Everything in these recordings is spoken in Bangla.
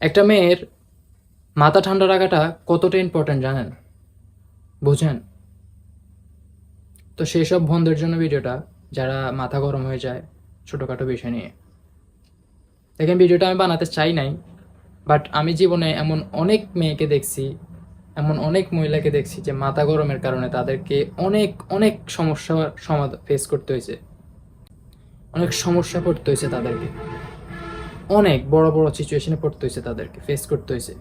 একটা মেয়ের মাথা ঠান্ডা রাখাটা কতটা ইম্পর্ট্যান্ট জানেন? বুঝেন? তো সেই সব বোনদের জন্য ভিডিওটা, যারা মাথা গরম হয়ে যায় ছোটোখাটো বিষয় নিয়ে। দেখেন, ভিডিওটা আমি বানাতে চাই নাই, বাট আমি জীবনে এমন অনেক মেয়েকে দেখছি, এমন অনেক মহিলাকে দেখছি যে মাথা গরমের কারণে তাদেরকে অনেক অনেক সমস্যার সমাধান ফেস করতে হয়েছে, অনেক সমস্যা পড়তে হয়েছে তাদেরকে, অনেক বড় বড় সিচুয়েশনে পড়তে হয়েছে, তাদেরকে ফেস করতে হয়েছে।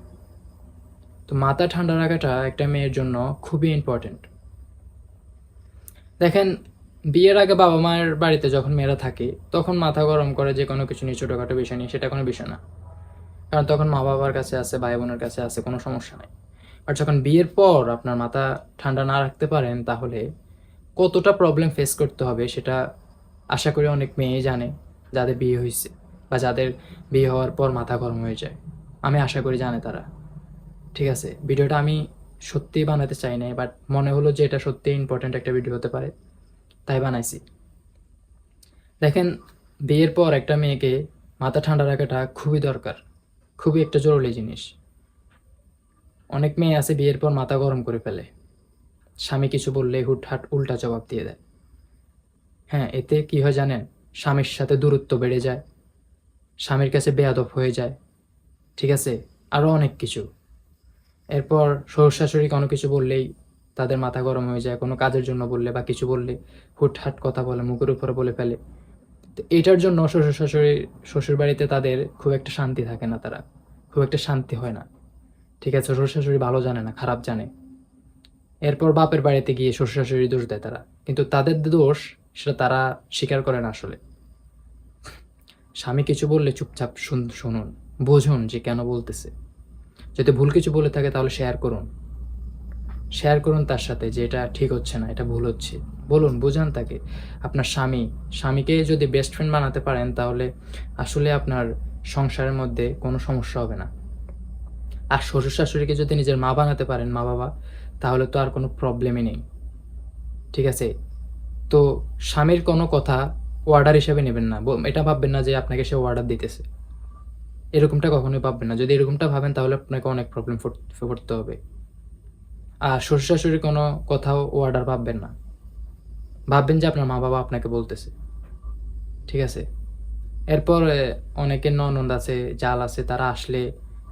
তো মাথা ঠান্ডা রাখাটা একটা মেয়ের জন্য খুবই ইম্পর্টেন্ট। দেখেন, বিয়ের আগে বাবা মায়ের বাড়িতে যখন মেয়েরা থাকে তখন মাথা গরম করে যে কোনো কিছু নিয়ে, ছোটোখাটো বিষয় নিয়ে, সেটা কোনো বিষয় না, কারণ তখন মা বাবার কাছে আছে, ভাই বোনের কাছে আছে, কোনো সমস্যা নাই। আর যখন বিয়ের পর আপনার মাথা ঠান্ডা না রাখতে পারেন, তাহলে কতটা প্রবলেম ফেস করতে হবে সেটা আশা করি অনেক মেয়েই জানে, যাদের বিয়ে হয়েছে বা যাদের বিয়ে হওয়ার পর মাথা গরম হয়ে যায়। আমি আশা করি জানে তারা। ঠিক আছে, ভিডিওটা আমি সত্যিই বানাতে চাই না, বাট মনে হলো যে এটা সত্যিই ইম্পর্ট্যান্ট একটা ভিডিও হতে পারে, তাই বানাইছি। দেখেন, বিয়ের পর একটা মেয়েকে মাথা ঠান্ডা রাখাটা খুবই দরকার, খুবই একটা জরুরি জিনিস। অনেক মেয়ে আছে বিয়ের পর মাথা গরম করে ফেলে, স্বামী কিছু বললে হুটহাট উল্টা জবাব দিয়ে দেয়। হ্যাঁ, এতে কি হয় জানেন? স্বামীর সাথে দূরত্ব বেড়ে যায়, স্বামীর কাছে বেয়াদব হয়ে যায়, ঠিক আছে, আরও অনেক কিছু। এরপর শ্বশুর শাশুড়ি কোনো কিছু বললেই তাদের মাথা গরম হয়ে যায়, কোনো কাজের জন্য বললে বা কিছু বললে হুটহাট কথা বলে, মুখের উপরে বলে ফেলে। তো এটার জন্য শ্বশুর শাশুড়ি শ্বশুর বাড়িতে তাদের খুব একটা শান্তি থাকে না, তারা খুব একটা শান্তি হয় না। ঠিক আছে, শ্বশুর শাশুড়ি ভালো জানে না, খারাপ জানে। এরপর বাপের বাড়িতে গিয়ে শ্বশুর শাশুড়ি দোষ দেয় তারা, কিন্তু তাদের দোষ সেটা তারা স্বীকার করে না আসলে। স্বামী কিছু বললে চুপচাপ শুনুন, বুঝুন যে কেন বলতেছে। যদি ভুল কিছু বলে থাকে তাহলে শেয়ার করুন তার সাথে যে এটা ঠিক হচ্ছে না, এটা ভুল হচ্ছে, বলুন, বুঝান তাকে। আপনার স্বামীকে যদি বেস্ট ফ্রেন্ড বানাতে পারেন, তাহলে আসলে আপনার সংসারের মধ্যে কোনো সমস্যা হবে না। আর শ্বশুর শাশুড়িকে যদি নিজের মা বানাতে পারেন, মা বাবা, তাহলে তো আর কোনো প্রবলেমই নেই। ঠিক আছে, তো স্বামীর কোনো কথা অর্ডার হিসেবে নেবেন না, এটা ভাববেন না যে আপনাকে সে অর্ডার দিতেছে, এরকমটা কখনোই ভাববেন না। যদি এরকমটা ভাবেন তাহলে আপনাকে অনেক প্রবলেম পড়তে হবে। আর শ্বশুর শাশুড়ির কোনো কথাও অর্ডার ভাববেন না, ভাববেন যে আপনার মা বাবা আপনাকে বলতেছে। ঠিক আছে, এরপর অনেকের ননদ আছে, জাল আছে, তারা আসলে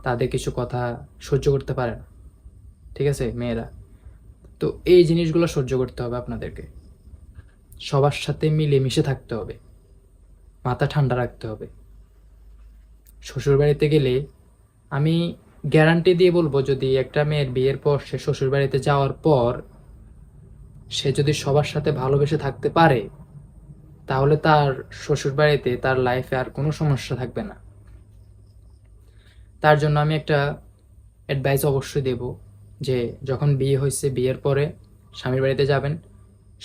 তাদের কিছু কথা সহ্য করতে পারে না। ঠিক আছে মেয়েরা, তো এই জিনিসগুলো সহ্য করতে হবে আপনাদেরকে, সবার সাথে মিলেমিশে থাকতে হবে, মাথা ঠান্ডা রাখতে হবে। শ্বশুরবাড়িতে গেলে আমি গ্যারান্টি দিয়ে বলবো, যদি একটা মেয়ের বিয়ের পর সে শ্বশুরবাড়িতে যাওয়ার পর সে যদি সবার সাথে ভালোবেসে থাকতে পারে, তাহলে তার শ্বশুরবাড়িতে তার লাইফে আর কোনো সমস্যা থাকবে না। তার জন্য আমি একটা অ্যাডভাইস অবশ্যই দেব, যে যখন বিয়ে হয়েছে, বিয়ের পরে স্বামীর বাড়িতে যাবেন,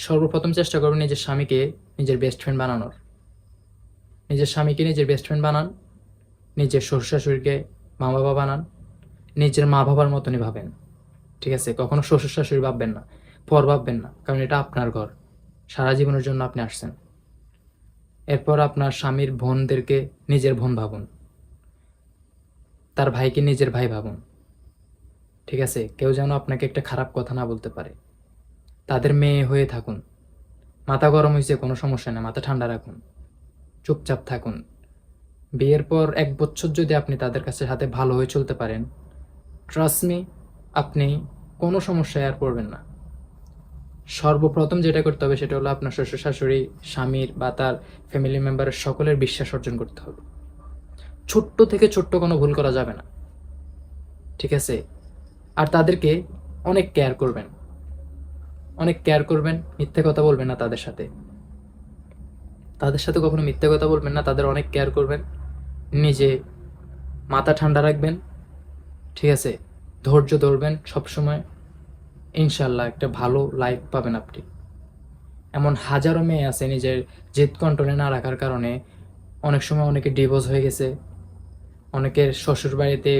সর্বপ্রথম চেষ্টা করবেন নিজের স্বামীকে নিজের বেস্ট ফ্রেন্ড বানানোর। নিজের স্বামীকে নিজের বেস্ট ফ্রেন্ড বানান, নিজের শ্বশুর শাশুড়িকে মা বাবা বানান, নিজের মা বাবার মতনই ভাবেন। ঠিক আছে, কখনো শ্বশুর শাশুড়ি ভাববেন না, পর ভাববেন না, কারণ এটা আপনার ঘর, সারা জীবনের জন্য আপনি আসছেন। এরপর আপনার স্বামীর বোনদেরকে নিজের বোন ভাবুন, তার ভাইকে নিজের ভাই ভাবুন। ঠিক আছে, কেউ যেন আপনাকে একটা খারাপ কথা না বলতে পারে। তাদের মেয়ে হয়ে থাকুন, মাথা গরম হয়েছে কোনো সমস্যা নেই, মাথা ঠান্ডা রাখুন, চুপচাপ থাকুন। বিয়ের পর 1 বছর যদি আপনি তাদের কাছে সাথে ভালো হয়ে চলতে পারেন, ট্রাস্ট মি, আপনি কোনো সমস্যায় আর পড়বেন না। সর্বপ্রথম যেটা করতে হবে সেটা হলো আপনার শ্বশুর শাশুড়ি, স্বামীর বা তার ফ্যামিলি মেম্বারের সকলের বিশ্বাস অর্জন করতে হবে। ছোট্ট থেকে ছোট্ট কোনো ভুল করা যাবে না। ঠিক আছে, আর তাদেরকে অনেক কেয়ার করবেন, অনেক কেয়ার করবেন, মিথ্যে কথা বলবেন না তাদের সাথে কখনো মিথ্যে কথা বলবেন না, তাদের অনেক কেয়ার করবেন, নিজে মাথা ঠান্ডা রাখবেন। ঠিক আছে, ধৈর্য ধরবেন সবসময়, ইনশাল্লাহ একটা ভালো লাইফ পাবেন আপনি। এমন হাজারো মেয়ে আছে নিজের জেদ কন্ট্রোলে না রাখার কারণে অনেক সময় অনেকে ডিভোর্স হয়ে গেছে, অনেকের শ্বশুর বাড়িতে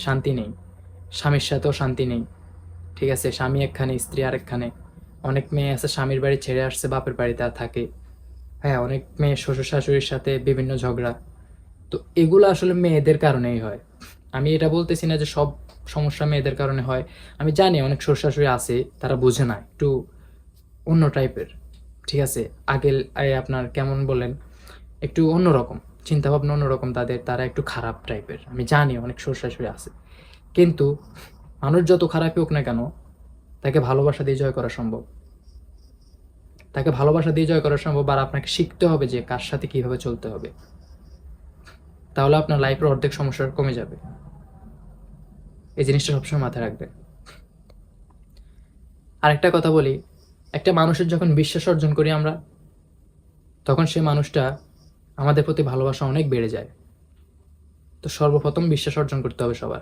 শান্তি নেই, স্বামীর সাথেও শান্তি নেই। ঠিক আছে, স্বামী একখানে, স্ত্রী আরেকখানে। অনেক মেয়ে আছে স্বামীর বাড়ি ছেড়ে আসছে, বাপের বাড়িতে আর থাকে। হ্যাঁ, অনেক মেয়ে শ্বশুর শাশুড়ির সাথে বিভিন্ন ঝগড়া। তো এগুলো আসলে মেয়েদের কারণেই হয়, আমি এটা বলতেছি না যে সব সমস্যা মেয়েদের কারণে হয়। আমি জানি অনেক শ্বশুর-শাশুড়ি আছে, তারা বোঝে না, একটু অন্য টাইপের। ঠিক আছে? আপনার কেমন বলেন? একটু অন্যরকম। চিন্তাভাবনা অন্যরকম তাদের, তারা একটু খারাপ টাইপের। আমি জানি অনেক শ্বশুর-শাশুড়ি আছে। কিন্তু মানুষ যত খারাপই হোক না কেন, তাকে ভালোবাসা দিয়ে জয় করা সম্ভব। তাকে ভালোবাসা দিয়ে জয় করা সম্ভব, আর আপনাকে শিখতে হবে যে কার সাথে কিভাবে চলতে হবে। তাহলে আপনার লাইফের অর্ধেক সমস্যা কমে যাবে। এই জিনিসটা সবসময় মাথায় রাখবেন। আরেকটা কথা বলি, একটা মানুষের যখন বিশ্বাস অর্জন করি আমরা, তখন সেই মানুষটা আমাদের প্রতি ভালোবাসা অনেক বেড়ে যায়। তো সর্বপ্রথম বিশ্বাস অর্জন করতে হবে সবার।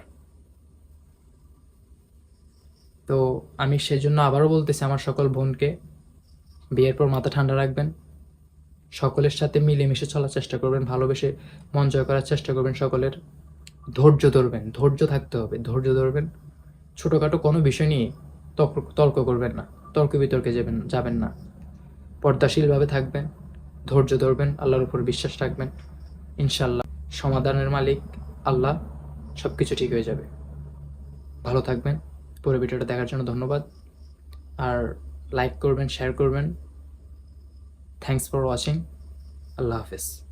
তো আমি সেজন্য আবারও বলতেছি আমার সকল বোনকে, বিয়ের পর মাথা ঠান্ডা রাখবেন, সকলের সাথে মিলেমিশে চলার চেষ্টা করবেন, ভালোবেসে মন জয় করার চেষ্টা করবেন সকলের। ধৈর্য ধরবেন, ধৈর্য থাকতে হবে, ধৈর্য ধরবেন। ছোটোখাটো কোনো বিষয় নিয়ে তর্ক করবেন না, তর্ক বিতর্কে যাবেন না। পর্দাশীলভাবে থাকবেন, ধৈর্য ধরবেন, আল্লাহর উপর বিশ্বাস রাখবেন। ইনশাল্লাহ সমাধানের মালিক আল্লাহ, সব কিছু ঠিক হয়ে যাবে। ভালো থাকবেন। পুরো ভিডিওটা দেখার জন্য ধন্যবাদ। আর লাইক করবেন, শেয়ার করবেন। Thanks for watching. আল্লাহ হাফেজ।